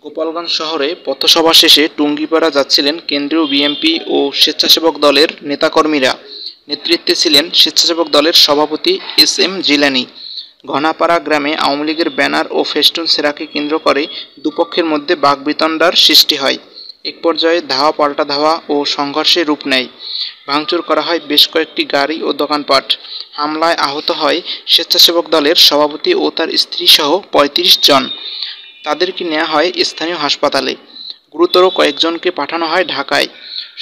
গোপালগঞ্জ শহরে পথসভা শেষে টুঙ্গিপাড়া যাচ্ছিলেন কেন্দ্রীয় বিএনপি ও স্বেচ্ছাসেবক দলের নেতাকর্মীরা। নেতৃত্বে ছিলেন স্বেচ্ছাসেবক দলের সভাপতি এস.এম. জিলানী। ঘনাপাড়া গ্রামে আওয়ামী লীগের ব্যানার ও ফেস্টুন ছেঁড়াকে কেন্দ্র করে দুপক্ষের মধ্যে বাকবিতণ্ডার সৃষ্টি হয়। এক পর্যায়ে ধাওয়া পাল্টা ধাওয়া ও সংঘর্ষে রূপ নেয়। ভাঙচুর করা হয় বেশ কয়েকটি গাড়ি ও দোকানপাট। হামলায় আহত হয় স্বেচ্ছাসেবক দলের সভাপতি ও তার স্ত্রীসহ ৩৫ জন। তাদেরকে নেওয়া হয় স্থানীয় হাসপাতালে। গুরুতর কয়েকজনকে পাঠানো হয় ঢাকায়।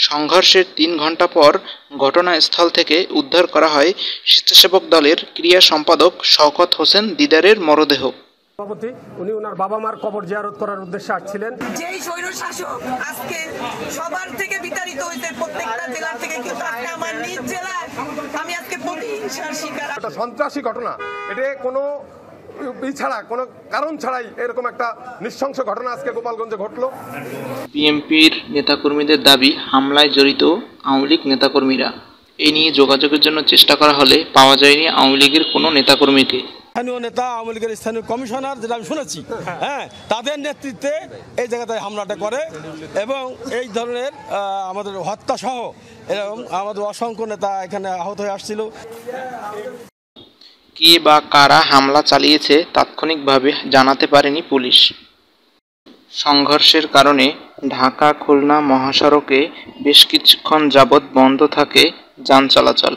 সংঘর্ষের ৩ ঘণ্টা পর ঘটনাস্থল থেকে উদ্ধার করা হয় স্বেচ্ছাসেবক দলের ক্রীড়া সম্পাদক শওকত হোসেন দিদারের মরদেহ। সভাপতি উনি ওনার বাবা মার কবর জিয়ারত করার উদ্দেশ্যে আসছিলেন। যেই স্বৈরশাসক আজকে সবার থেকে বিতাড়িত হয়েছে, প্রত্যেকটা জেলা থেকে, কিন্তু আজকে আমার নিজ জেলায় আমি আজকে প্রতিহিংসার শিকার। একটা সন্ত্রাসী ঘটনা, এটা কোনো ছাড়া কোনো কারণ ছাড়াই এরকম একটা নৃশংস ঘটনা আজকে গোপালগঞ্জে ঘটলো। বিএনপির নেতাকর্মীদের দাবি, হামলায় জড়িত আওয়ামী লীগ নেতাকর্মীরা। এই নিয়ে যোগাযোগের জন্য চেষ্টা করা হলে পাওয়া যায়নি আওয়ামী লীগের কোনো নেতাকর্মীকে। স্থানীয় নেতা, আওয়ামী লীগের স্থানীয় কমিশনার, যেটা আমি শুনেছি, তাদের নেতৃত্বে এই জায়গাতে হামলাটা করে এবং এই ধরনের আমাদের হত্যা সহ এরকম আমাদের অসংখ্য নেতা এখানে আহত হয়ে আসছিল। কে বা কারা হামলা চালিয়েছে তাৎক্ষণিকভাবে জানাতে পারেনি পুলিশ। সংঘর্ষের কারণে ঢাকা খুলনা মহাসড়কে বেশ কিছুক্ষণ যাবৎ বন্ধ থাকে যান চলাচল।